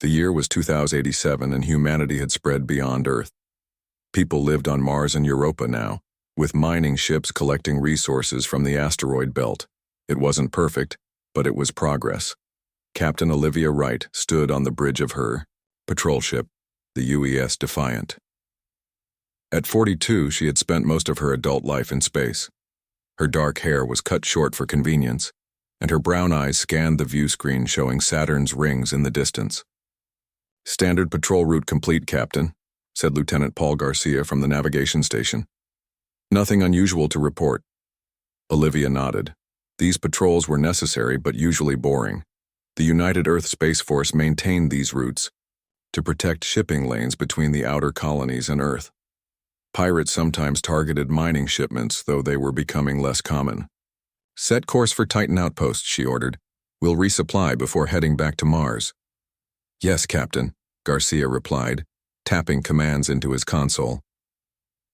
The year was 2087 and humanity had spread beyond Earth. People lived on Mars and Europa now, with mining ships collecting resources from the asteroid belt. It wasn't perfect, but it was progress. Captain Olivia Wright stood on the bridge of her patrol ship, the UES Defiant. At 42, she had spent most of her adult life in space. Her dark hair was cut short for convenience, and her brown eyes scanned the view screen showing Saturn's rings in the distance. "Standard patrol route complete, Captain," said Lieutenant Paul Garcia from the navigation station. "Nothing unusual to report." Olivia nodded. These patrols were necessary but usually boring. The United Earth Space Force maintained these routes to protect shipping lanes between the outer colonies and Earth. Pirates sometimes targeted mining shipments, though they were becoming less common. "Set course for Titan Outpost," she ordered. "We'll resupply before heading back to Mars." "Yes, Captain," Garcia replied, tapping commands into his console.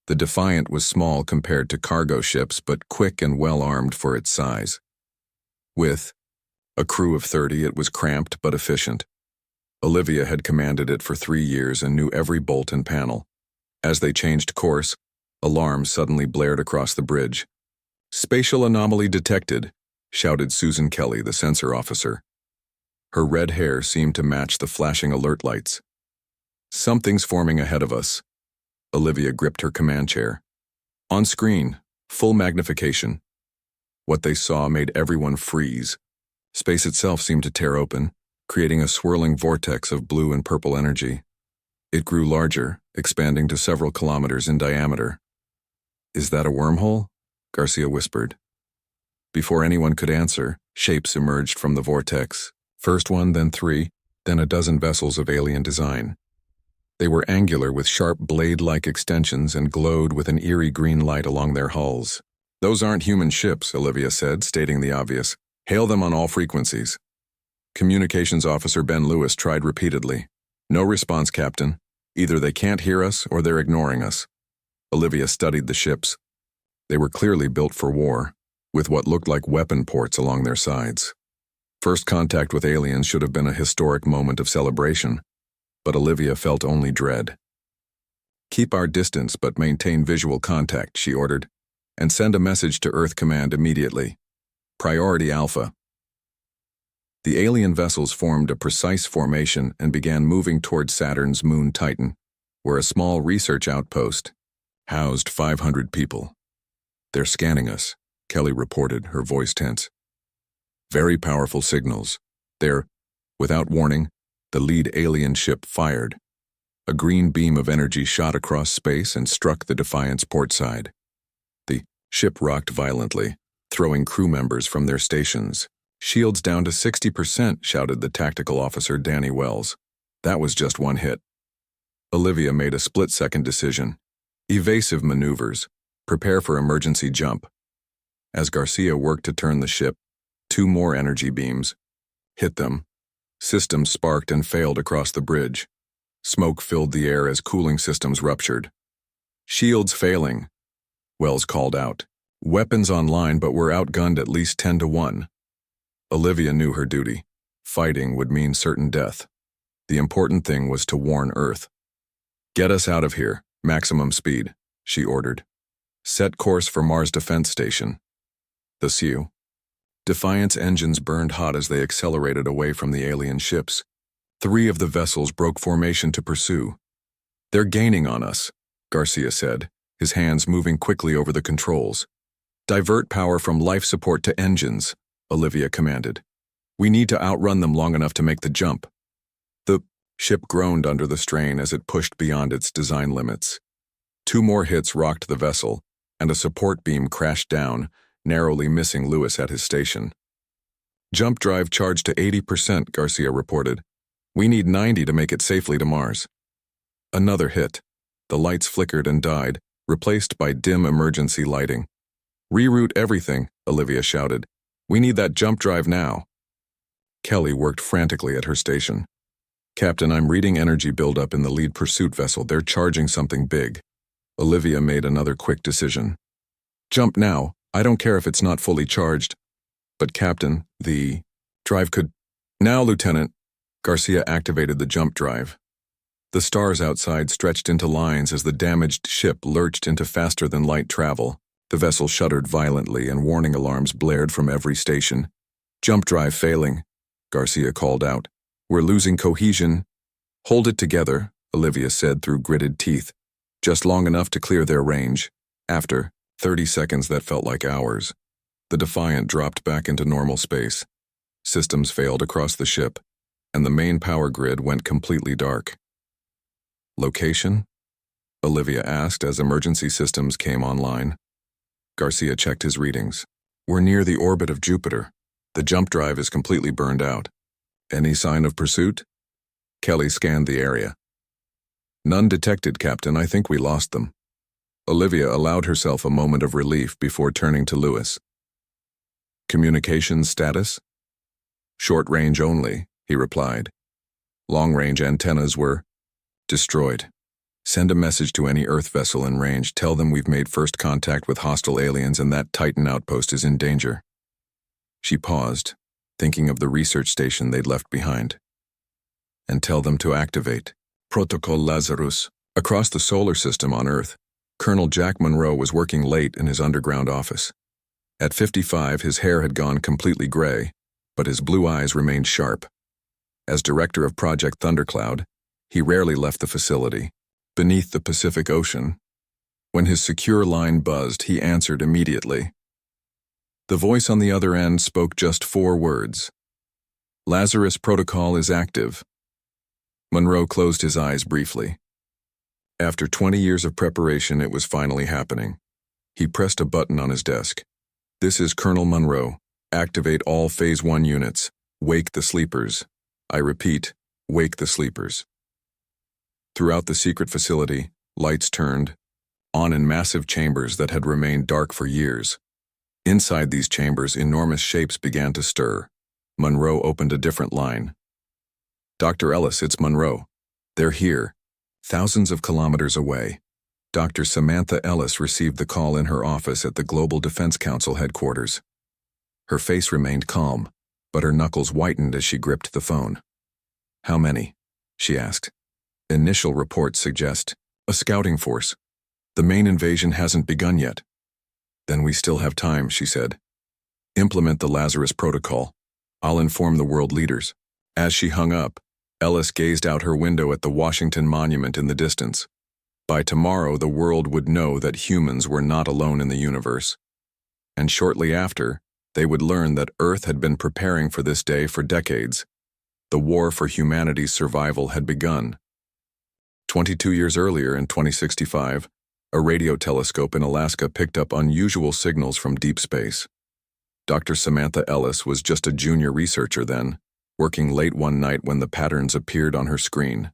The Defiant was small compared to cargo ships, but quick and well-armed for its size. With a crew of 30, it was cramped but efficient. Olivia had commanded it for 3 years and knew every bolt and panel. As they changed course, alarms suddenly blared across the bridge. "Spatial anomaly detected," shouted Susan Kelly, the sensor officer. Her red hair seemed to match the flashing alert lights. "Something's forming ahead of us." Olivia gripped her command chair. On screen, full magnification. What they saw made everyone freeze. Space itself seemed to tear open, creating a swirling vortex of blue and purple energy. It grew larger, expanding to several kilometers in diameter. "Is that a wormhole?" Garcia whispered. Before anyone could answer, shapes emerged from the vortex. First one, then 3, then a dozen vessels of alien design. They were angular with sharp blade-like extensions and glowed with an eerie green light along their hulls. "Those aren't human ships," Olivia said, stating the obvious. "Hail them on all frequencies." Communications Officer Ben Lewis tried repeatedly. "No response, Captain. Either they can't hear us or they're ignoring us." Olivia studied the ships. They were clearly built for war, with what looked like weapon ports along their sides. First contact with aliens should have been a historic moment of celebration, but Olivia felt only dread. "Keep our distance but maintain visual contact," she ordered, "and send a message to Earth Command immediately. Priority Alpha." The alien vessels formed a precise formation and began moving toward Saturn's moon Titan, where a small research outpost housed 500 people. "They're scanning us," Kelly reported, her voice tense. "Very powerful signals. Without warning, the lead alien ship fired. A green beam of energy shot across space and struck the Defiant's port side. The ship rocked violently, throwing crew members from their stations. "Shields down to 60%, shouted the tactical officer Danny Wells. That was just one hit. Olivia made a split-second decision. Evasive maneuvers. Prepare for emergency jump. As Garcia worked to turn the ship, 2 more energy beams hit them. Systems sparked and failed across the bridge. Smoke filled the air as cooling systems ruptured. "Shields failing," Wells called out. "Weapons online, but we're outgunned at least 10 to 1. Olivia knew her duty. Fighting would mean certain death. The important thing was to warn Earth. "Get us out of here, maximum speed," she ordered. "Set course for Mars Defense Station." The SEU. Defiant's engines burned hot as they accelerated away from the alien ships. 3 of the vessels broke formation to pursue. "They're gaining on us," Garcia said, his hands moving quickly over the controls. "Divert power from life support to engines," Olivia commanded. "We need to outrun them long enough to make the jump." The ship groaned under the strain as it pushed beyond its design limits. 2 more hits rocked the vessel, and a support beam crashed down, narrowly missing Lewis at his station. "Jump drive charged to 80%, Garcia reported. "We need 90 to make it safely to Mars." Another hit. The lights flickered and died, replaced by dim emergency lighting. "Reroute everything," Olivia shouted. "We need that jump drive now." Kelly worked frantically at her station. "Captain, I'm reading energy buildup in the lead pursuit vessel. They're charging something big." Olivia made another quick decision. "Jump now. I don't care if it's not fully charged." "But Captain, the drive could—" "Now, Lieutenant," Garcia activated the jump drive. The stars outside stretched into lines as the damaged ship lurched into faster-than-light travel. The vessel shuddered violently and warning alarms blared from every station. "Jump drive failing," Garcia called out. "We're losing cohesion." "Hold it together," Olivia said through gritted teeth. "Just long enough to clear their range." After 30 seconds that felt like hours, the Defiant dropped back into normal space. Systems failed across the ship, and the main power grid went completely dark. "Location?" Olivia asked as emergency systems came online. Garcia checked his readings. "We're near the orbit of Jupiter. The jump drive is completely burned out." "Any sign of pursuit?" Kelly scanned the area. "None detected, Captain. I think we lost them." Olivia allowed herself a moment of relief before turning to Lewis. "Communications status?" "Short range only," he replied. "Long-range antennas were destroyed. Send a message to any Earth vessel in range. Tell them we've made first contact with hostile aliens and that Titan outpost is in danger." She paused, thinking of the research station they'd left behind. "And tell them to activate Protocol Lazarus." Across the solar system on Earth, Colonel Jack Monroe was working late in his underground office. At 55, his hair had gone completely gray, but his blue eyes remained sharp. As director of Project Thundercloud, he rarely left the facility. Beneath the Pacific Ocean, when his secure line buzzed, he answered immediately. The voice on the other end spoke just 4 words. "Lazarus Protocol is active." Monroe closed his eyes briefly. After 20 years of preparation, it was finally happening. He pressed a button on his desk. "This is Colonel Monroe. Activate all Phase 1 units. Wake the sleepers. I repeat, wake the sleepers." Throughout the secret facility, lights turned on in massive chambers that had remained dark for years. Inside these chambers, enormous shapes began to stir. Monroe opened a different line. "Dr. Ellis, it's Monroe. They're here, thousands of kilometers away." Dr. Samantha Ellis received the call in her office at the Global Defense Council headquarters. Her face remained calm, but her knuckles whitened as she gripped the phone. "How many?" she asked. "Initial reports suggest a scouting force. The main invasion hasn't begun yet." "Then we still have time," she said. "Implement the Lazarus Protocol. I'll inform the world leaders." As she hung up, Ellis gazed out her window at the Washington Monument in the distance. By tomorrow, the world would know that humans were not alone in the universe. And shortly after, they would learn that Earth had been preparing for this day for decades. The war for humanity's survival had begun. 22 years earlier, in 2065, a radio telescope in Alaska picked up unusual signals from deep space. Dr. Samantha Ellis was just a junior researcher then, working late one night when the patterns appeared on her screen.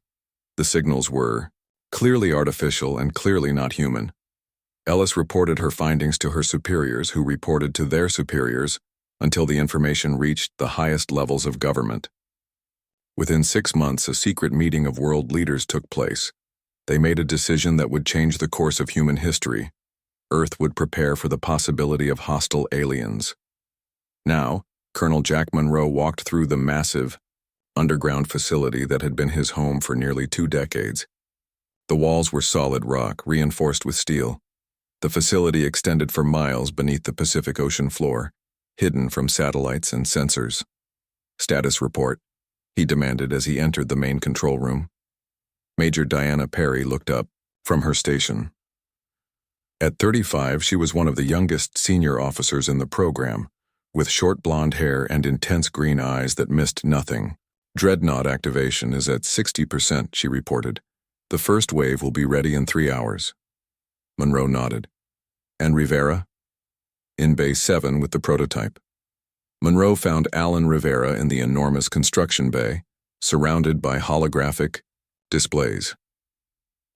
The signals were clearly artificial and clearly not human. Ellis reported her findings to her superiors, who reported to their superiors, until the information reached the highest levels of government. Within 6 months, a secret meeting of world leaders took place. They made a decision that would change the course of human history. Earth would prepare for the possibility of hostile aliens. Now, Colonel Jack Monroe walked through the massive, underground facility that had been his home for nearly 2 decades. The walls were solid rock, reinforced with steel. The facility extended for miles beneath the Pacific Ocean floor, hidden from satellites and sensors. "Status report," he demanded as he entered the main control room. Major Diana Perry looked up from her station. At 35, she was one of the youngest senior officers in the program, with short blonde hair and intense green eyes that missed nothing. "Dreadnought activation is at 60%, she reported. "The first wave will be ready in 3 hours." Monroe nodded. "And Rivera?" "In Bay 7 with the prototype." Monroe found Alan Rivera in the enormous construction bay, surrounded by holographic displays.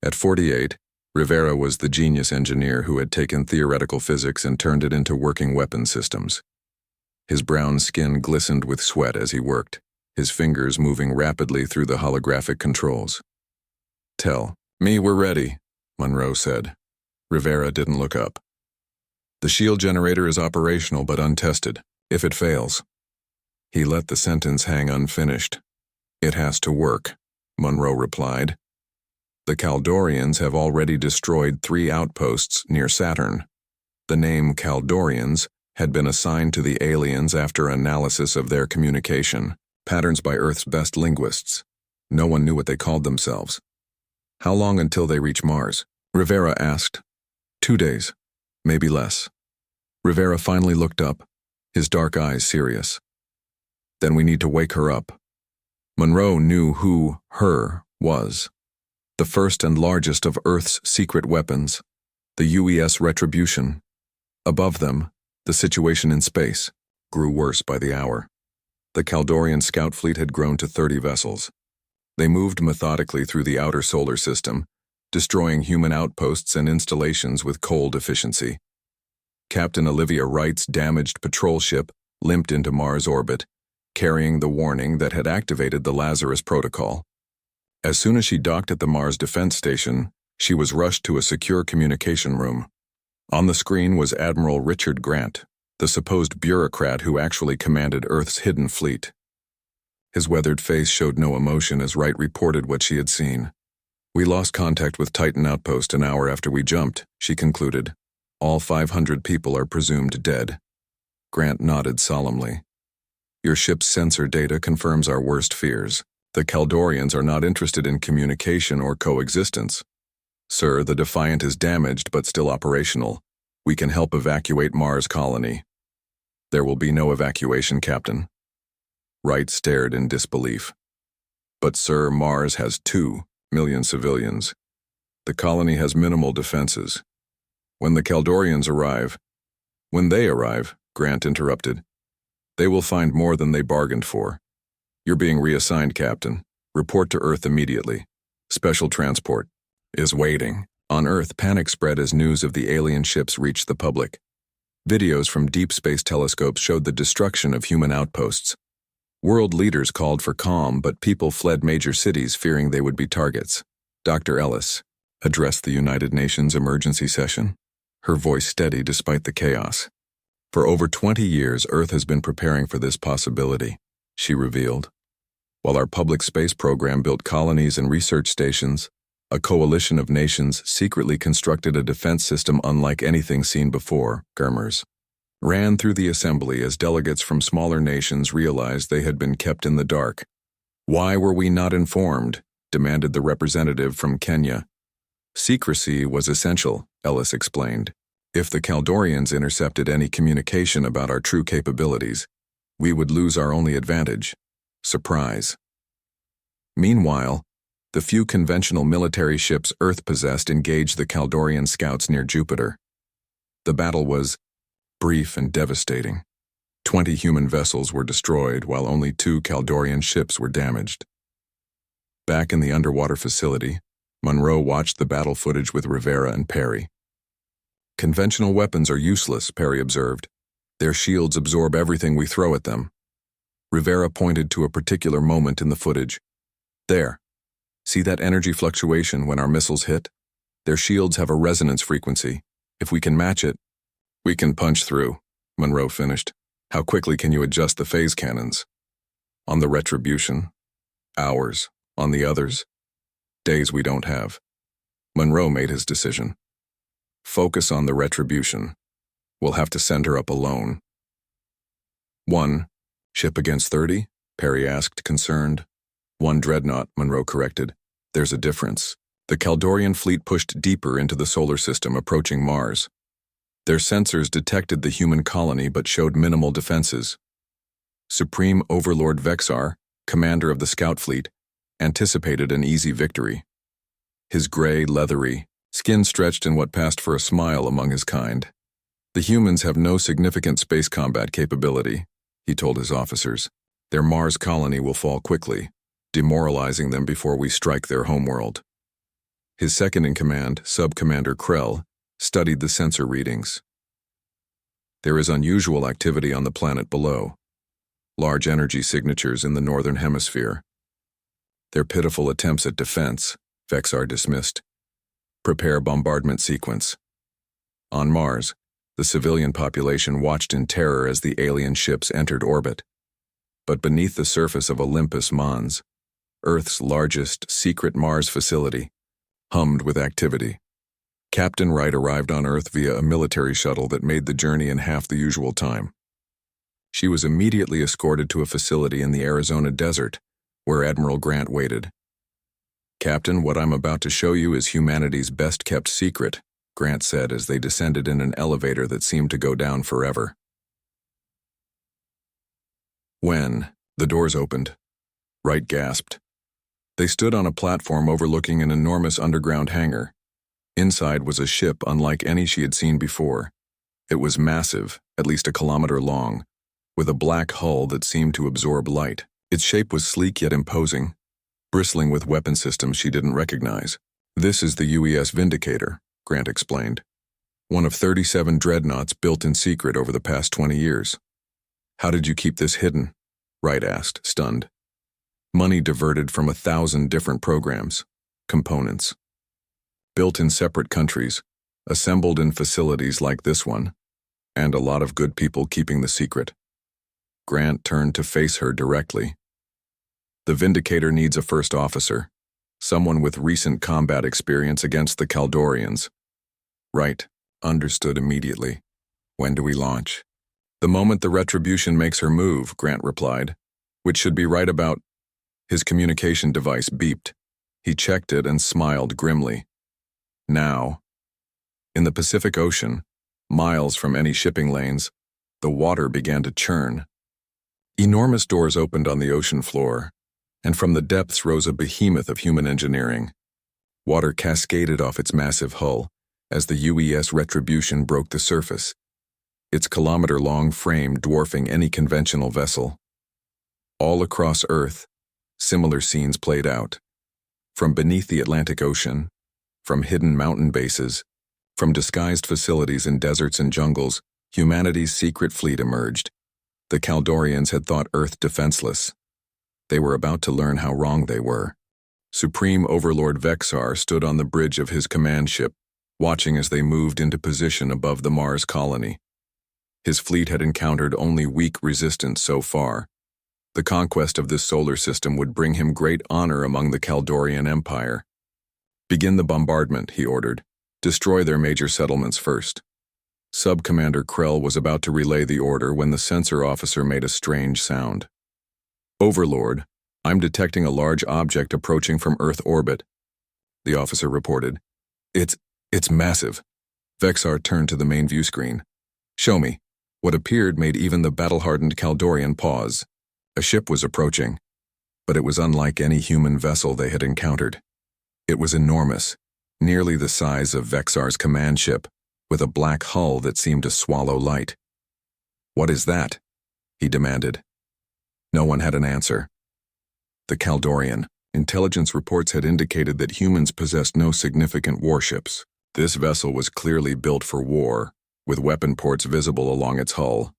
At 48, Rivera was the genius engineer who had taken theoretical physics and turned it into working weapon systems. His brown skin glistened with sweat as he worked, his fingers moving rapidly through the holographic controls. "Tell me we're ready," Monroe said. Rivera didn't look up. "The shield generator is operational but untested. If it fails..." He let the sentence hang unfinished. It has to work, Monroe replied. The Kaldorians have already destroyed 3 outposts near Saturn. The name Kaldorians had been assigned to the aliens after analysis of their communication patterns by Earth's best linguists. No one knew what they called themselves. How long until they reach Mars? Rivera asked. 2 days, maybe less. Rivera finally looked up, his dark eyes serious. Then we need to wake her up. Monroe knew who her was. The first and largest of Earth's secret weapons, the UES Retribution. Above them, the situation in space grew worse by the hour. The Kaldorian scout fleet had grown to 30 vessels. They moved methodically through the outer solar system, destroying human outposts and installations with cold efficiency. Captain Olivia Wright's damaged patrol ship limped into Mars orbit, carrying the warning that had activated the Lazarus Protocol. As soon as she docked at the Mars Defense Station, she was rushed to a secure communication room. On the screen was Admiral Richard Grant, the supposed bureaucrat who actually commanded Earth's hidden fleet. His weathered face showed no emotion as Wright reported what she had seen. "We lost contact with Titan Outpost an hour after we jumped," she concluded. "All 500 people are presumed dead." Grant nodded solemnly. "Your ship's sensor data confirms our worst fears. The Kaldorians are not interested in communication or coexistence. Sir, the Defiant is damaged but still operational. We can help evacuate Mars colony." "There will be no evacuation, Captain." Wright stared in disbelief. "But sir, Mars has 2 million civilians. The colony has minimal defenses. When the Kaldorians arrive—" "When they arrive," Grant interrupted, "they will find more than they bargained for. You're being reassigned, Captain. Report to Earth immediately. Special transport is waiting." On Earth, panic spread as news of the alien ships reached the public. Videos from deep space telescopes showed the destruction of human outposts. World leaders called for calm, but people fled major cities fearing they would be targets. Dr. Ellis addressed the United Nations emergency session, her voice steady despite the chaos. "For over 20 years, Earth has been preparing for this possibility," she revealed. "While our public space program built colonies and research stations, a coalition of nations secretly constructed a defense system unlike anything seen before." Germers ran through the assembly as delegates from smaller nations realized they had been kept in the dark. "Why were we not informed?" demanded the representative from Kenya. "Secrecy was essential," Ellis explained. "If the Kaldorians intercepted any communication about our true capabilities, we would lose our only advantage: surprise." Meanwhile, the few conventional military ships Earth possessed engaged the Kaldorian scouts near Jupiter. The battle was brief and devastating. 20 human vessels were destroyed, while only 2 Kaldorian ships were damaged. Back in the underwater facility, Monroe watched the battle footage with Rivera and Perry. "Conventional weapons are useless," Perry observed. "Their shields absorb everything we throw at them." Rivera pointed to a particular moment in the footage. "There. See that energy fluctuation when our missiles hit? Their shields have a resonance frequency. If we can match it, we can punch through," Monroe finished. "How quickly can you adjust the phase cannons?" "On the Retribution, hours. On the others, days we don't have." Monroe made his decision. "Focus on the Retribution. We'll have to send her up alone." "1 ship against 30? Perry asked, concerned. "1 dreadnought," Monroe corrected. "There's a difference." The Kaldorian fleet pushed deeper into the solar system, approaching Mars. Their sensors detected the human colony but showed minimal defenses. Supreme Overlord Vexar, commander of the scout fleet, anticipated an easy victory. His gray, leathery skin stretched in what passed for a smile among his kind. "The humans have no significant space combat capability," he told his officers. "Their Mars colony will fall quickly, demoralizing them before we strike their homeworld." His second-in-command, Sub-Commander Krell, studied the sensor readings. "There is unusual activity on the planet below. Large energy signatures in the northern hemisphere. Their pitiful attempts at defense," Vexar dismissed. "Prepare bombardment sequence." On Mars, the civilian population watched in terror as the alien ships entered orbit. But beneath the surface of Olympus Mons, Earth's largest secret Mars facility, hummed with activity. Captain Wright arrived on Earth via a military shuttle that made the journey in half the usual time. She was immediately escorted to a facility in the Arizona desert, where Admiral Grant waited. "Captain, what I'm about to show you is humanity's best-kept secret," Grant said as they descended in an elevator that seemed to go down forever. When the doors opened, Wright gasped. They stood on a platform overlooking an enormous underground hangar. Inside was a ship unlike any she had seen before. It was massive, at least a kilometer long, with a black hull that seemed to absorb light. Its shape was sleek yet imposing, bristling with weapon systems she didn't recognize. "This is the UES Vindicator," Grant explained. "One of 37 dreadnoughts built in secret over the past 20 years. "How did you keep this hidden?" Wright asked, stunned. "Money diverted from 1,000 different programs, components. Built in separate countries, assembled in facilities like this one, and a lot of good people keeping the secret." Grant turned to face her directly. "The Vindicator needs a first officer, someone with recent combat experience against the Kaldorians." Wright understood immediately. "When do we launch?" "The moment the Retribution makes her move," Grant replied, "which should be right about—" His communication device beeped. He checked it and smiled grimly. "Now." In the Pacific Ocean, miles from any shipping lanes, the water began to churn. Enormous doors opened on the ocean floor, and from the depths rose a behemoth of human engineering. Water cascaded off its massive hull as the UES Retribution broke the surface, its kilometer-long frame dwarfing any conventional vessel. All across Earth, similar scenes played out. From beneath the Atlantic Ocean, from hidden mountain bases, from disguised facilities in deserts and jungles, humanity's secret fleet emerged. The Kaldorians had thought Earth defenseless. They were about to learn how wrong they were. Supreme Overlord Vexar stood on the bridge of his command ship, watching as they moved into position above the Mars colony. His fleet had encountered only weak resistance so far. The conquest of this solar system would bring him great honor among the Kaldorian Empire. "Begin the bombardment," he ordered. "Destroy their major settlements first." Sub-Commander Krell was about to relay the order when the sensor officer made a strange sound. "Overlord, I'm detecting a large object approaching from Earth orbit," the officer reported. It's massive." Vexar turned to the main view screen. "Show me." What appeared made even the battle-hardened Kaldorian pause. A ship was approaching, but it was unlike any human vessel they had encountered. It was enormous, nearly the size of Vexar's command ship, with a black hull that seemed to swallow light. "What is that?" he demanded. No one had an answer. The Kaldorian. Intelligence reports had indicated that humans possessed no significant warships. This vessel was clearly built for war, with weapon ports visible along its hull.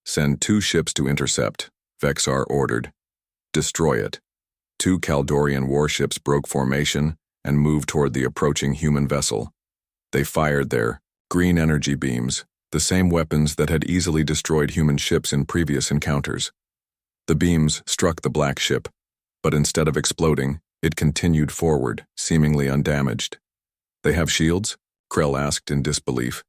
"Send 2 ships to intercept," Vexar ordered. "Destroy it." 2 Kaldorian warships broke formation and moved toward the approaching human vessel. They fired their green energy beams, the same weapons that had easily destroyed human ships in previous encounters. The beams struck the black ship, but instead of exploding, it continued forward, seemingly undamaged. "They have shields?" Krell asked in disbelief.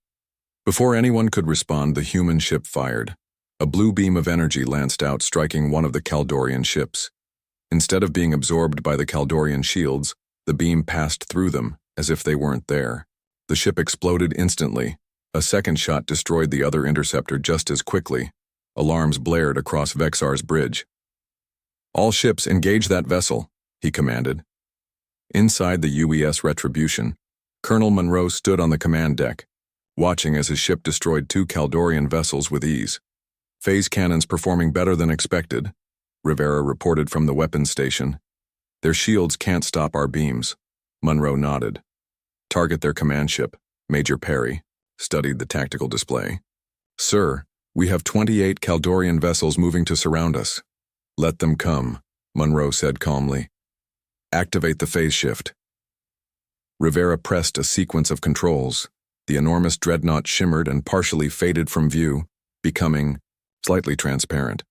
Before anyone could respond, the human ship fired. A blue beam of energy lanced out, striking one of the Kaldorian ships. Instead of being absorbed by the Kaldorian shields, the beam passed through them, as if they weren't there. The ship exploded instantly. A second shot destroyed the other interceptor just as quickly. Alarms blared across Vexar's bridge. "All ships engage that vessel," he commanded. Inside the UES Retribution, Colonel Monroe stood on the command deck, watching as his ship destroyed 2 Kaldorian vessels with ease. "Phase cannons performing better than expected," Rivera reported from the weapons station. "Their shields can't stop our beams." Monroe nodded. "Target their command ship," Major Perry studied the tactical display. "Sir, we have 28 Kaldorian vessels moving to surround us." "Let them come," Monroe said calmly. "Activate the phase shift." Rivera pressed a sequence of controls. The enormous dreadnought shimmered and partially faded from view, becoming slightly transparent.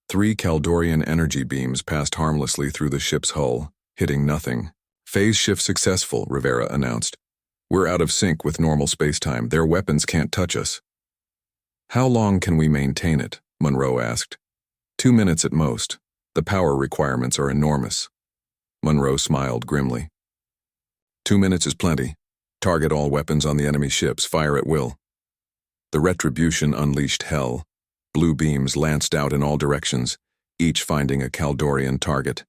3 Kaldorian energy beams passed harmlessly through the ship's hull, hitting nothing. Phase shift successful, Rivera announced. We're out of sync with normal spacetime. Their weapons can't touch us. How long can we maintain it? Monroe asked. 2 minutes at most. The power requirements are enormous. Monroe smiled grimly. 2 minutes is plenty. Target all weapons on the enemy ships. Fire at will. The Retribution unleashed hell. Blue beams lanced out in all directions, each finding a Kaldorian target.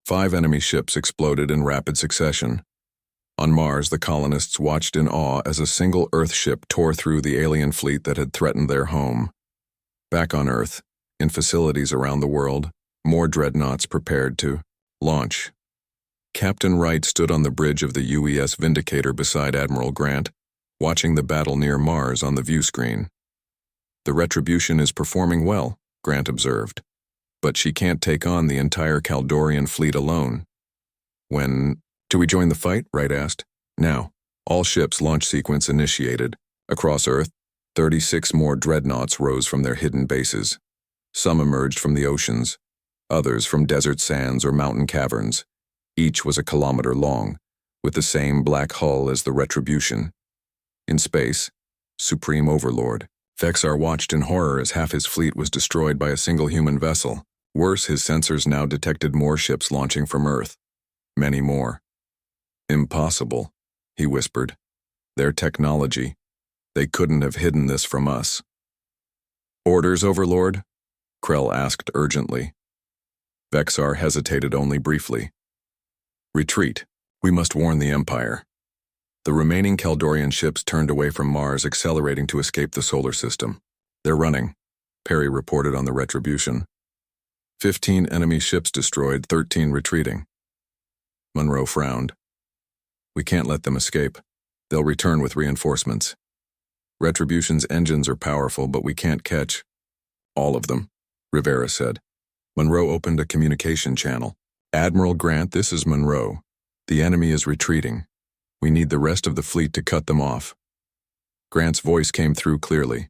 5 enemy ships exploded in rapid succession. On Mars, the colonists watched in awe as a single Earth ship tore through the alien fleet that had threatened their home. Back on Earth, in facilities around the world, more dreadnoughts prepared to launch. Captain Wright stood on the bridge of the UES Vindicator beside Admiral Grant, watching the battle near Mars on the view screen. The Retribution is performing well, Grant observed, but she can't take on the entire Kaldorian fleet alone. Do we join the fight? Wright asked. Now. All ships launch sequence initiated. Across Earth, 36 more dreadnoughts rose from their hidden bases. Some emerged from the oceans, others from desert sands or mountain caverns. Each was a kilometer long, with the same black hull as the Retribution. In space, Supreme Overlord Vexar watched in horror as half his fleet was destroyed by a single human vessel. Worse, his sensors now detected more ships launching from Earth. Many more. Impossible, he whispered. Their technology. They couldn't have hidden this from us. Orders, Overlord? Krell asked urgently. Vexar hesitated only briefly. Retreat. We must warn the Empire. The remaining Kaldorian ships turned away from Mars, accelerating to escape the solar system. They're running, Perry reported on the Retribution. 15 enemy ships destroyed, 13 retreating. Monroe frowned. We can't let them escape. They'll return with reinforcements. Retribution's engines are powerful, but we can't catch all of them, Rivera said. Monroe opened a communication channel. Admiral Grant, this is Monroe. The enemy is retreating. We need the rest of the fleet to cut them off. Grant's voice came through clearly.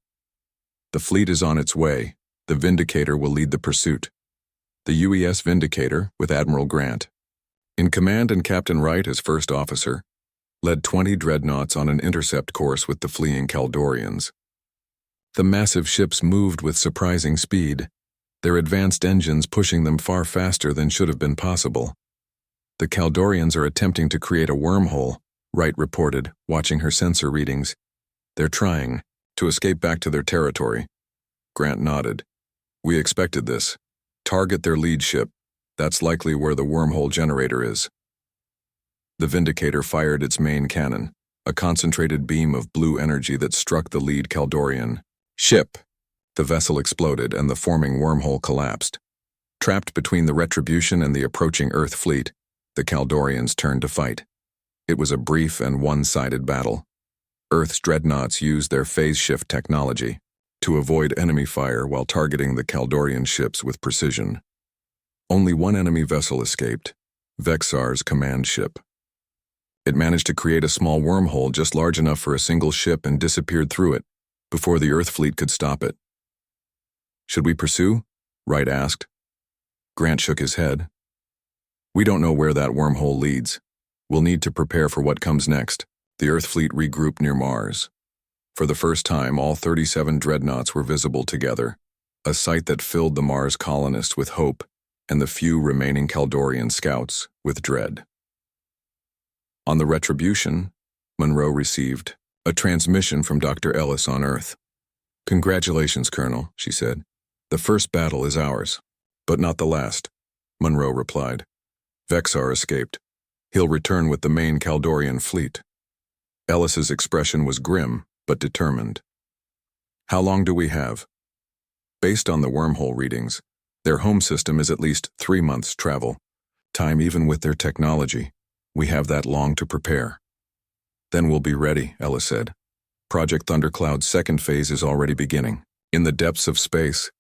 The fleet is on its way. The Vindicator will lead the pursuit. The UES Vindicator, with Admiral Grant, in command and Captain Wright as first officer, led 20 dreadnoughts on an intercept course with the fleeing Kaldorians. The massive ships moved with surprising speed, their advanced engines pushing them far faster than should have been possible. The Kaldorians are attempting to create a wormhole, Wright reported, watching her sensor readings. They're trying to escape back to their territory. Grant nodded. We expected this. Target their lead ship. That's likely where the wormhole generator is. The Vindicator fired its main cannon, a concentrated beam of blue energy that struck the lead Kaldorian ship. The vessel exploded and the forming wormhole collapsed. Trapped between the Retribution and the approaching Earth fleet, the Kaldorians turned to fight. It was a brief and one-sided battle. Earth's dreadnoughts used their phase shift technology to avoid enemy fire while targeting the Kaldorian ships with precision. Only one enemy vessel escaped, Vexar's command ship. It managed to create a small wormhole just large enough for a single ship and disappeared through it before the Earth fleet could stop it. Should we pursue? Wright asked. Grant shook his head. We don't know where that wormhole leads. We'll need to prepare for what comes next. The Earth fleet regrouped near Mars. For the first time, all 37 dreadnoughts were visible together, a sight that filled the Mars colonists with hope and the few remaining Kaldorian scouts with dread. On the Retribution, Monroe received a transmission from Dr. Ellis on Earth. Congratulations, Colonel, she said. The first battle is ours, but not the last, Monroe replied. Vexar escaped. He'll return with the main Kaldorian fleet. Ellis's expression was grim, but determined. How long do we have? Based on the wormhole readings, their home system is at least 3 months' travel. Time even with their technology. We have that long to prepare. Then we'll be ready, Ellis said. Project Thundercloud's second phase is already beginning. In the depths of space,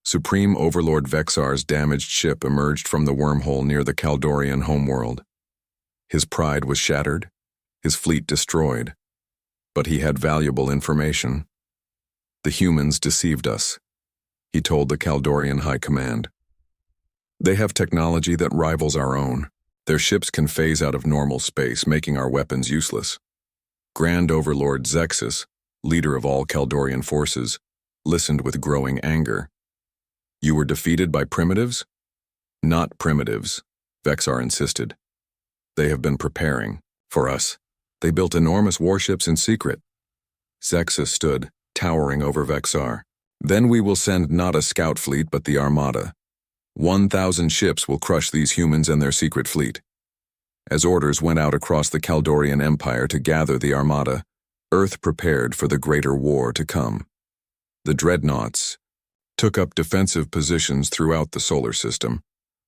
Supreme Overlord Vexar's damaged ship emerged from the wormhole near the Kaldorian homeworld. His pride was shattered, his fleet destroyed, but he had valuable information. The humans deceived us. he told the Kaldorian High Command. They have technology that rivals our own. Their ships can phase out of normal space, making our weapons useless. Grand Overlord Zexus, leader of all Kaldorian forces, listened with growing anger. You were defeated by primitives? Not primitives, Vexar insisted. They have been preparing. For us, they built enormous warships in secret. Zexus stood, towering over Vexar. Then we will send not a scout fleet but the Armada. 1,000 ships will crush these humans and their secret fleet. As orders went out across the Kaldorian Empire to gather the Armada, Earth prepared for the greater war to come. The Dreadnoughts took up defensive positions throughout the solar system,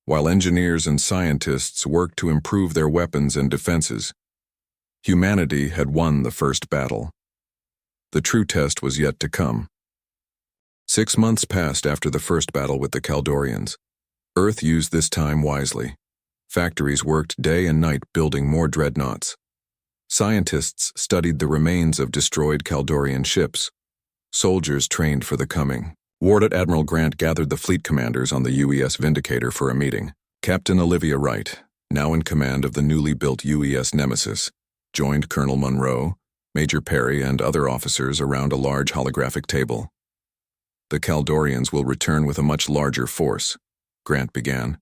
while engineers and scientists worked to improve their weapons and defenses. Humanity had won the first battle. The true test was yet to come. 6 months passed after the first battle with the Kaldorians. Earth used this time wisely. Factories worked day and night building more dreadnoughts. Scientists studied the remains of destroyed Kaldorian ships. Soldiers trained for the coming. Warden Admiral Grant gathered the fleet commanders on the UES Vindicator for a meeting. Captain Olivia Wright, now in command of the newly built UES Nemesis, joined Colonel Monroe, Major Perry, and other officers around a large holographic table. The Kaldorians will return with a much larger force, Grant began.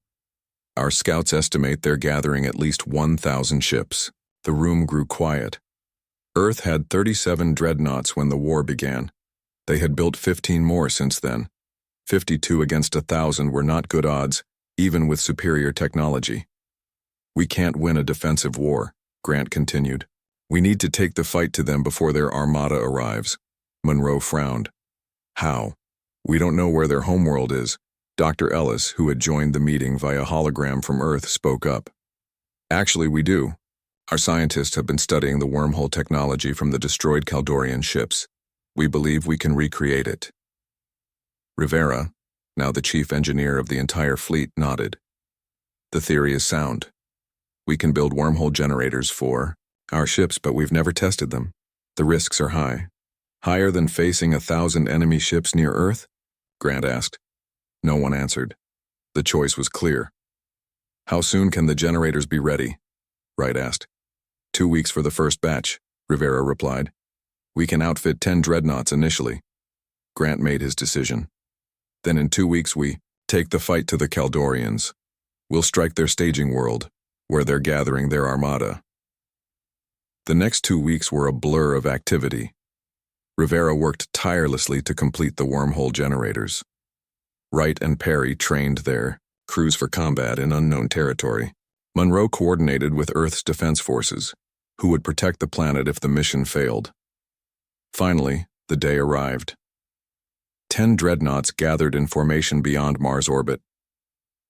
Our scouts estimate they're gathering at least 1,000 ships. The room grew quiet. Earth had 37 dreadnoughts when the war began. They had built 15 more since then. 52 against 1,000 were not good odds, even with superior technology. We can't win a defensive war, Grant continued. We need to take the fight to them before their armada arrives. Monroe frowned. How? We don't know where their homeworld is. Dr. Ellis, who had joined the meeting via hologram from Earth, spoke up. Actually, we do. Our scientists have been studying the wormhole technology from the destroyed Kaldorian ships. We believe we can recreate it. Rivera, now the chief engineer of the entire fleet, nodded. The theory is sound. We can build wormhole generators for our ships, but we've never tested them. The risks are high. Higher than facing 1,000 enemy ships near Earth? Grant asked. No one answered. The choice was clear. How soon can the generators be ready? Wright asked. 2 weeks for the first batch, Rivera replied. We can outfit 10 dreadnoughts initially. Grant made his decision. Then in 2 weeks we take the fight to the Kaldorians. We'll strike their staging world, where they're gathering their armada. The next 2 weeks were a blur of activity. Rivera worked tirelessly to complete the wormhole generators. Wright and Perry trained their crews for combat in unknown territory. Monroe coordinated with Earth's defense forces, who would protect the planet if the mission failed. Finally, the day arrived. 10 dreadnoughts gathered in formation beyond Mars orbit.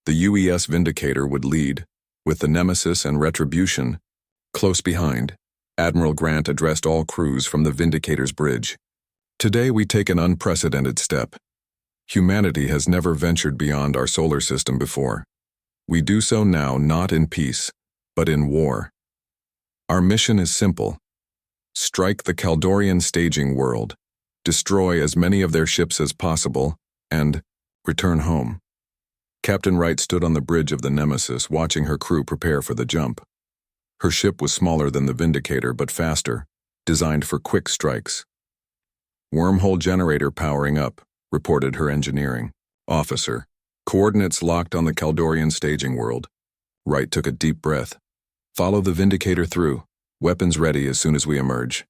The UES Vindicator would lead, with the Nemesis and Retribution close behind. Admiral Grant addressed all crews from the Vindicator's bridge. Today we take an unprecedented step. Humanity has never ventured beyond our solar system before. We do so now not in peace, but in war. Our mission is simple. Strike the Kaldorian staging world, destroy as many of their ships as possible, and return home. Captain Wright stood on the bridge of the Nemesis, watching her crew prepare for the jump. Her ship was smaller than the Vindicator but faster, designed for quick strikes. Wormhole generator powering up, reported her engineering officer. Coordinates locked on the Kaldorian staging world. Wright took a deep breath. Follow the Vindicator through. Weapons ready as soon as we emerge.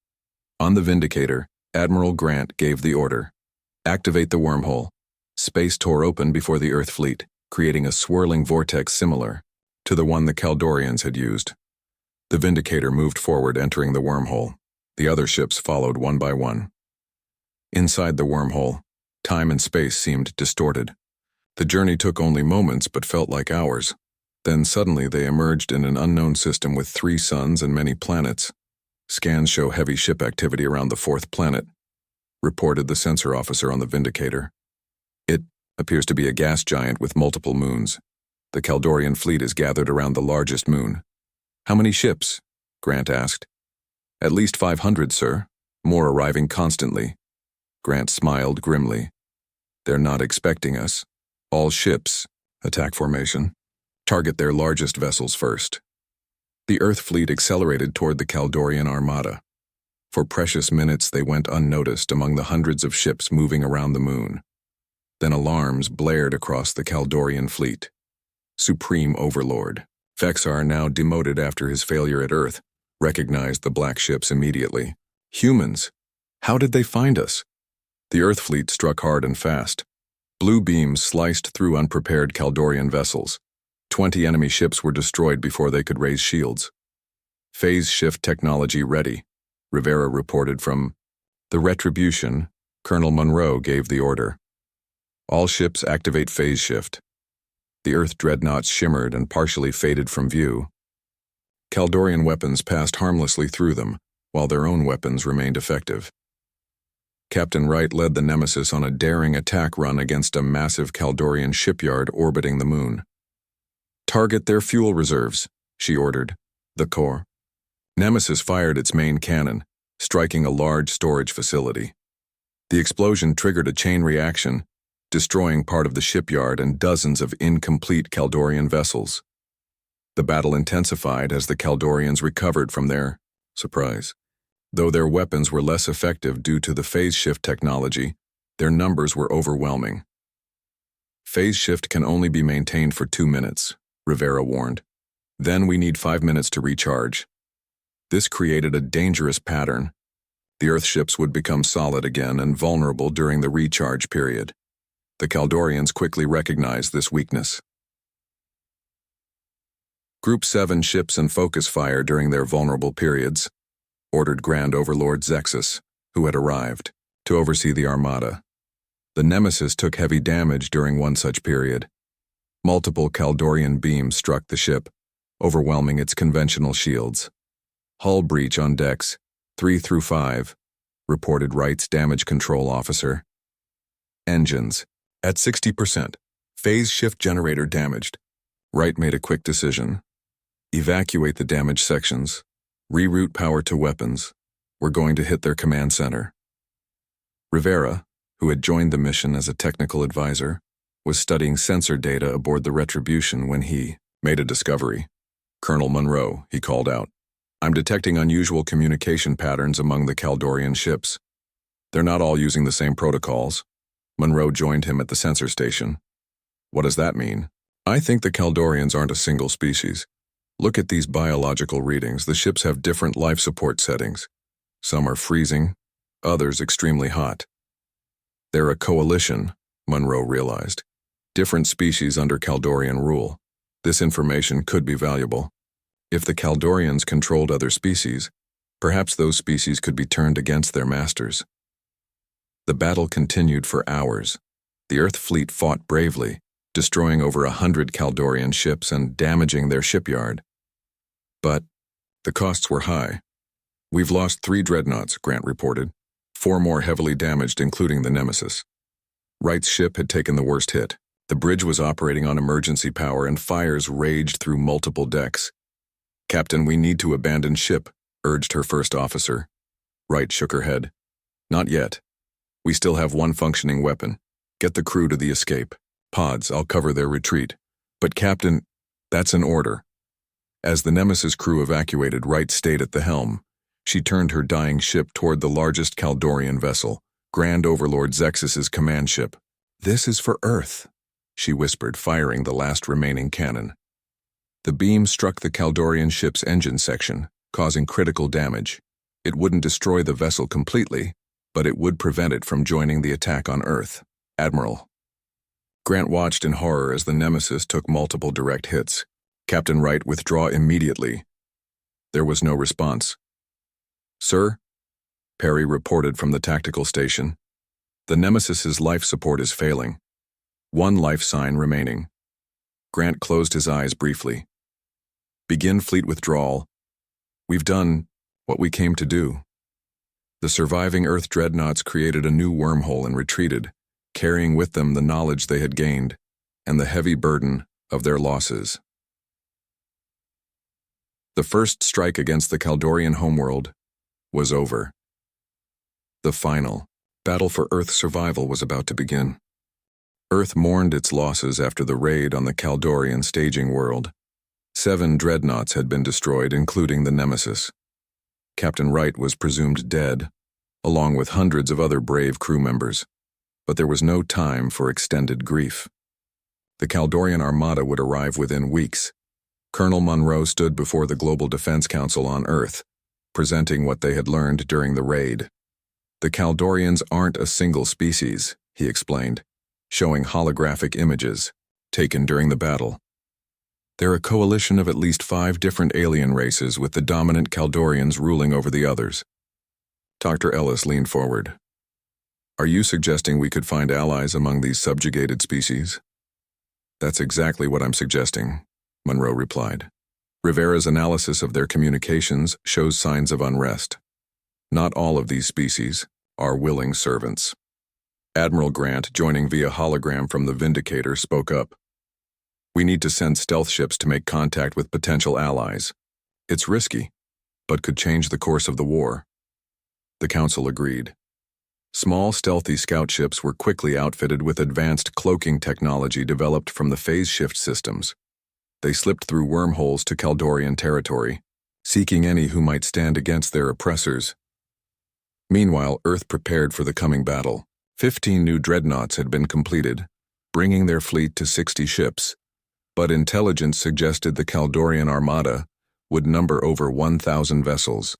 On the Vindicator, Admiral Grant gave the order. Activate the wormhole. Space tore open before the Earth fleet, creating a swirling vortex similar to the one the Kaldorians had used. The Vindicator moved forward, entering the wormhole. The other ships followed one by one. Inside the wormhole, time and space seemed distorted. The journey took only moments but felt like hours. Then suddenly they emerged in an unknown system with 3 suns and many planets. Scans show heavy ship activity around the 4th planet, reported the sensor officer on the Vindicator. It appears to be a gas giant with multiple moons. The Kaldorian fleet is gathered around the largest moon. How many ships? Grant asked. At least 500, sir. More arriving constantly. Grant smiled grimly. They're not expecting us. All ships, attack formation, target their largest vessels first. The Earth fleet accelerated toward the Kaldorian armada. For precious minutes they went unnoticed among the hundreds of ships moving around the moon. Then alarms blared across the Kaldorian fleet. Supreme Overlord, Vexar, now demoted after his failure at Earth, recognized the black ships immediately. Humans! How did they find us? The Earth fleet struck hard and fast. Blue beams sliced through unprepared Kaldorian vessels. 20 enemy ships were destroyed before they could raise shields. Phase shift technology ready, Rivera reported from the Retribution. Colonel Monroe gave the order. All ships activate phase shift. The Earth dreadnoughts shimmered and partially faded from view. Kaldorian weapons passed harmlessly through them, while their own weapons remained effective. Captain Wright led the Nemesis on a daring attack run against a massive Kaldorian shipyard orbiting the moon. "Target their fuel reserves," she ordered. The Corps. Nemesis fired its main cannon, striking a large storage facility. The explosion triggered a chain reaction, destroying part of the shipyard and dozens of incomplete Kaldorian vessels. The battle intensified as the Kaldorians recovered from their surprise. Though their weapons were less effective due to the phase shift technology, their numbers were overwhelming. "Phase shift can only be maintained for 2 minutes, Rivera warned. "Then we need 5 minutes to recharge." This created a dangerous pattern. The Earth ships would become solid again and vulnerable during the recharge period. The Kaldorians quickly recognized this weakness. "Group 7 ships and focus fire during their vulnerable periods," ordered Grand Overlord Zexus, who had arrived, to oversee the armada. The Nemesis took heavy damage during one such period. Multiple Kaldorian beams struck the ship, overwhelming its conventional shields. "Hull breach on decks, 3 through 5, reported Wright's damage control officer. "Engines, at 60%. Phase shift generator damaged." Wright made a quick decision. "Evacuate the damaged sections. Reroute power to weapons. We're going to hit their command center." Rivera, who had joined the mission as a technical advisor, was studying sensor data aboard the Retribution when he made a discovery. "Colonel Monroe," he called out. "I'm detecting unusual communication patterns among the Kaldorian ships. They're not all using the same protocols." Monroe joined him at the sensor station. "What does that mean?" "I think the Kaldorians aren't a single species. Look at these biological readings. The ships have different life support settings. Some are freezing, others extremely hot. They're a coalition," Monroe realized. "Different species under Kaldorian rule. This information could be valuable. If the Kaldorians controlled other species, perhaps those species could be turned against their masters." The battle continued for hours. The Earth fleet fought bravely, destroying over 100 Kaldorian ships and damaging their shipyard. But the costs were high. "We've lost 3 dreadnoughts," Grant reported. 4 more heavily damaged, including the Nemesis. Wright's ship had taken the worst hit. The bridge was operating on emergency power and fires raged through multiple decks. "Captain, we need to abandon ship," urged her first officer. Wright shook her head. "Not yet. We still have 1 functioning weapon. Get the crew to the escape pods. I'll cover their retreat." "But Captain..." "That's an order." As the Nemesis crew evacuated, Wright stayed at the helm. She turned her dying ship toward the largest Kaldorian vessel, Grand Overlord Zexus's command ship. "This is for Earth," she whispered, firing the last remaining cannon. The beam struck the Kaldorian ship's engine section, causing critical damage. It wouldn't destroy the vessel completely, but it would prevent it from joining the attack on Earth. "Admiral." Grant watched in horror as the Nemesis took multiple direct hits. "Captain Wright, withdraw immediately." There was no response. "Sir?" Perry reported from the tactical station. "The Nemesis's life support is failing. 1 life sign remaining." Grant closed his eyes briefly. "Begin fleet withdrawal. We've done what we came to do." The surviving Earth dreadnoughts created a new wormhole and retreated, carrying with them the knowledge they had gained and the heavy burden of their losses. The first strike against the Kaldorian homeworld was over. The final battle for Earth's survival was about to begin. Earth mourned its losses after the raid on the Kaldorian staging world. 7 dreadnoughts had been destroyed, including the Nemesis. Captain Wright was presumed dead, along with hundreds of other brave crew members, but there was no time for extended grief. The Kaldorian Armada would arrive within weeks. Colonel Monroe stood before the Global Defense Council on Earth, presenting what they had learned during the raid. The Kaldorians aren't a single species, he explained, showing holographic images taken during the battle. They're a coalition of at least 5 different alien races, with the dominant Kaldorians ruling over the others. Dr. Ellis leaned forward. Are you suggesting we could find allies among these subjugated species? That's exactly what I'm suggesting, Monroe replied. Rivera's analysis of their communications shows signs of unrest. Not all of these species are willing servants. Admiral Grant, joining via hologram from the Vindicator, spoke up. We need to send stealth ships to make contact with potential allies. It's risky, but could change the course of the war. The Council agreed. Small, stealthy scout ships were quickly outfitted with advanced cloaking technology developed from the phase shift systems. They slipped through wormholes to Kaldorian territory, seeking any who might stand against their oppressors. Meanwhile, Earth prepared for the coming battle. 15 new dreadnoughts had been completed, bringing their fleet to 60 ships, but intelligence suggested the Kaldorian Armada would number over 1,000 vessels.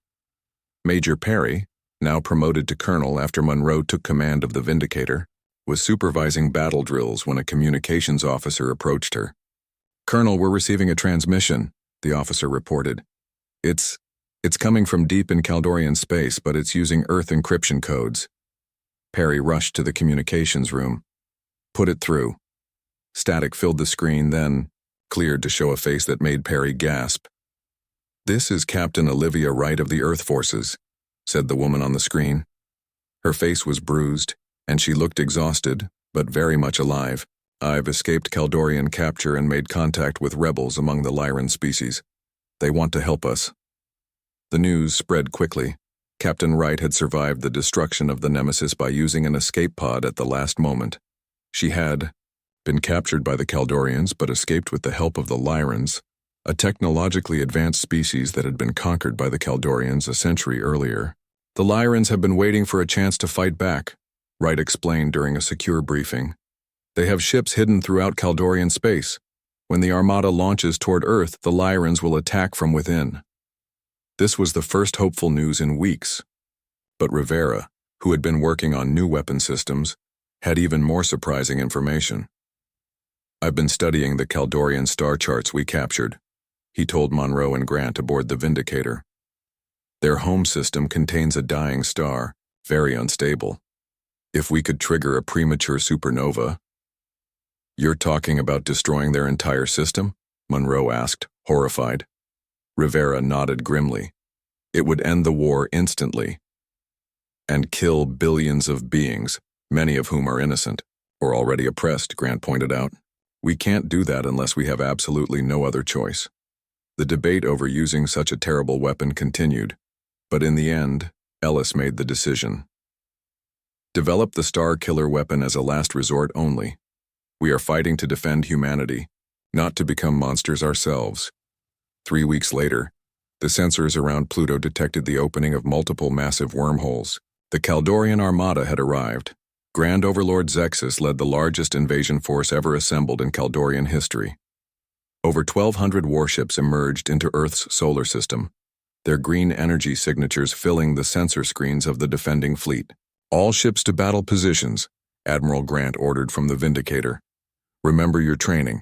Major Perry, now promoted to colonel after Monroe took command of the Vindicator, was supervising battle drills when a communications officer approached her. Colonel, we're receiving a transmission, the officer reported. It's coming from deep in Kaldorian space, but it's using Earth encryption codes. Perry rushed to the communications room. Put it through. Static filled the screen, then cleared to show a face that made Perry gasp. This is Captain Olivia Wright of the Earth Forces, said the woman on the screen. Her face was bruised, and she looked exhausted, but very much alive. I've escaped Kaldorian capture and made contact with rebels among the Lyran species. They want to help us. The news spread quickly. Captain Wright had survived the destruction of the Nemesis by using an escape pod at the last moment. She had been captured by the Kaldorians but escaped with the help of the Lyrans, a technologically advanced species that had been conquered by the Kaldorians a century earlier. The Lyrans have been waiting for a chance to fight back, Wright explained during a secure briefing. They have ships hidden throughout Kaldorian space. When the Armada launches toward Earth, the Lyrans will attack from within. This was the first hopeful news in weeks. But Rivera, who had been working on new weapon systems, had even more surprising information. I've been studying the Kaldorian star charts we captured, he told Monroe and Grant aboard the Vindicator. Their home system contains a dying star, very unstable. If we could trigger a premature supernova. You're talking about destroying their entire system? Monroe asked, horrified. Rivera nodded grimly. It would end the war instantly and kill billions of beings, many of whom are innocent or already oppressed, Grant pointed out. We can't do that unless we have absolutely no other choice. The debate over using such a terrible weapon continued, but in the end, Ellis made the decision. Develop the Star Killer weapon as a last resort only. We are fighting to defend humanity, not to become monsters ourselves. 3 weeks later, the sensors around Pluto detected the opening of multiple massive wormholes. The Kaldorian Armada had arrived. Grand Overlord Zexus led the largest invasion force ever assembled in Kaldorian history. Over 1,200 warships emerged into Earth's solar system, their green energy signatures filling the sensor screens of the defending fleet. All ships to battle positions, Admiral Grant ordered from the Vindicator. Remember your training.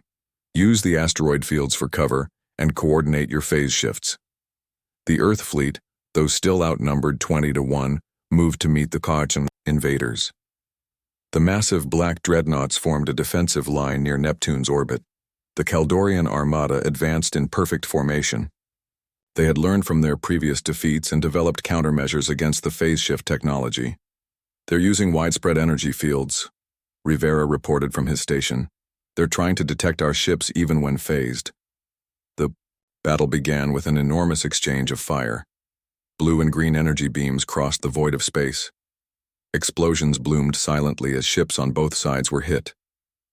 Use the asteroid fields for cover and coordinate your phase shifts. The Earth fleet, though still outnumbered 20-1, moved to meet the Kachan invaders. The massive black dreadnoughts formed a defensive line near Neptune's orbit. The Kaldorian Armada advanced in perfect formation. They had learned from their previous defeats and developed countermeasures against the phase shift technology. They're using widespread energy fields, Rivera reported from his station. They're trying to detect our ships even when phased. The battle began with an enormous exchange of fire. Blue and green energy beams crossed the void of space. Explosions bloomed silently as ships on both sides were hit.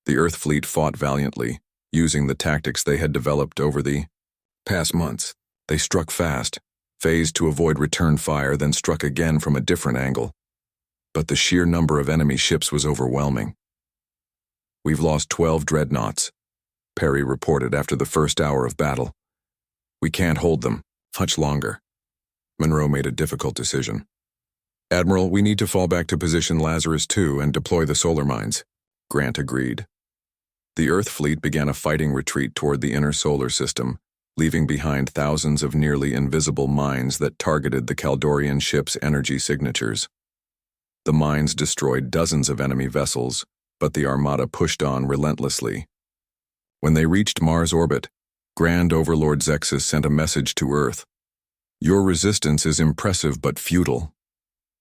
The Earth fleet fought valiantly, using the tactics they had developed over the past months. They struck fast, phased to avoid return fire, then struck again from a different angle. But the sheer number of enemy ships was overwhelming. "We've lost 12 dreadnoughts," Perry reported after the first hour of battle. "We can't hold them much longer." Monroe made a difficult decision. "Admiral, we need to fall back to position Lazarus II and deploy the solar mines." Grant agreed. The Earth fleet began a fighting retreat toward the inner solar system, leaving behind thousands of nearly invisible mines that targeted the Kaldorian ships' energy signatures. The mines destroyed dozens of enemy vessels, but the Armada pushed on relentlessly. When they reached Mars orbit, Grand Overlord Zexus sent a message to Earth. "Your resistance is impressive but futile,"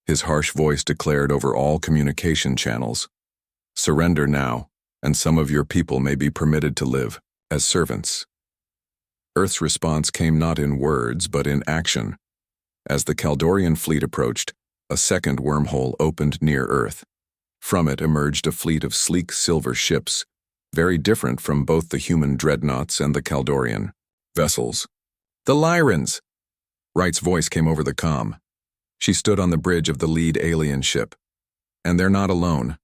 his harsh voice declared over all communication channels. "Surrender now, and some of your people may be permitted to live as servants." Earth's response came not in words but in action. As the Kaldorian fleet approached, a second wormhole opened near Earth. From it emerged a fleet of sleek silver ships, very different from both the human dreadnoughts and the Kaldorian vessels. "The Lyrans!" Wright's voice came over the comm. She stood on the bridge of the lead alien ship. "And they're not alone."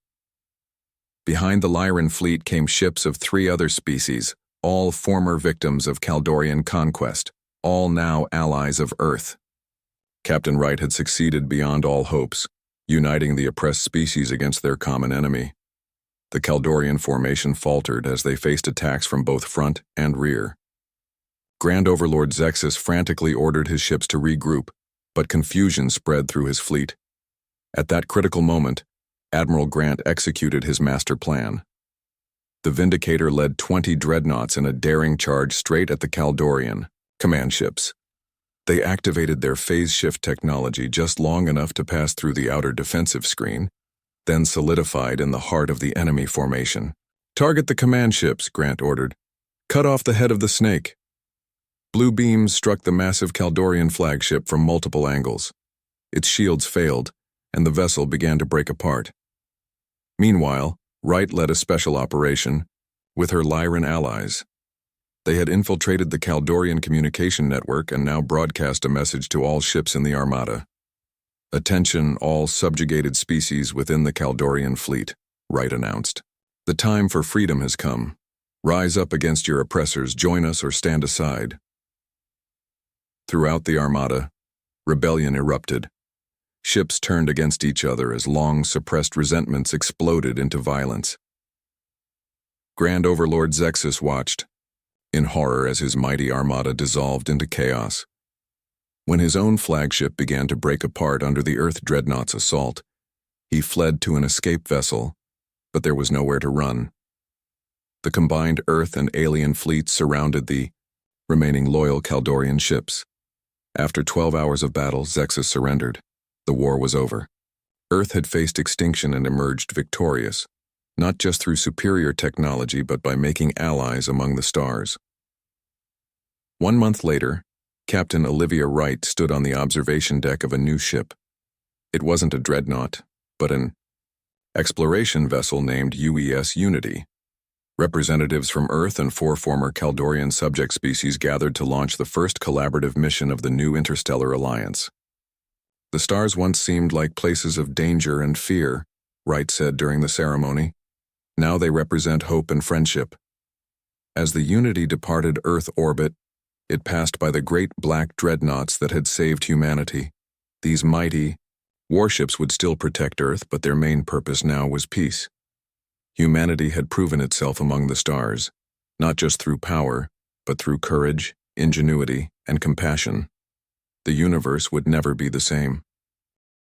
Behind the Lyran fleet came ships of 3 other species, all former victims of Kaldorian conquest, all now allies of Earth. Captain Wright had succeeded beyond all hopes, uniting the oppressed species against their common enemy. The Kaldorian formation faltered as they faced attacks from both front and rear. Grand Overlord Zexus frantically ordered his ships to regroup, but confusion spread through his fleet. At that critical moment, Admiral Grant executed his master plan. The Vindicator led 20 dreadnoughts in a daring charge straight at the Kaldorian command ships. They activated their phase shift technology just long enough to pass through the outer defensive screen, then solidified in the heart of the enemy formation. "Target the command ships," Grant ordered. "Cut off the head of the snake." Blue beams struck the massive Kaldorian flagship from multiple angles. Its shields failed, and the vessel began to break apart. Meanwhile, Wright led a special operation with her Lyran allies. They had infiltrated the Kaldorian communication network and now broadcast a message to all ships in the Armada. "Attention, all subjugated species within the Kaldorian fleet," Wright announced. "The time for freedom has come. Rise up against your oppressors, join us or stand aside." Throughout the Armada, rebellion erupted. Ships turned against each other as long-suppressed resentments exploded into violence. Grand Overlord Zexus watched, in horror as his mighty armada dissolved into chaos. When his own flagship began to break apart under the Earth Dreadnought's assault, he fled to an escape vessel, but there was nowhere to run. The combined Earth and alien fleets surrounded the remaining loyal Kaldorian ships. After 12 hours of battle, Zexus surrendered. The war was over. Earth had faced extinction and emerged victorious, not just through superior technology but by making allies among the stars. 1 month later, Captain Olivia Wright stood on the observation deck of a new ship. It wasn't a dreadnought, but an exploration vessel named UES Unity. Representatives from Earth and 4 former Kaldorian subject species gathered to launch the first collaborative mission of the new interstellar alliance. "The stars once seemed like places of danger and fear," Wright said during the ceremony. "Now they represent hope and friendship." As the Unity departed Earth orbit, it passed by the great black dreadnoughts that had saved humanity. These mighty warships would still protect Earth, but their main purpose now was peace. Humanity had proven itself among the stars, not just through power, but through courage, ingenuity, and compassion. The universe would never be the same.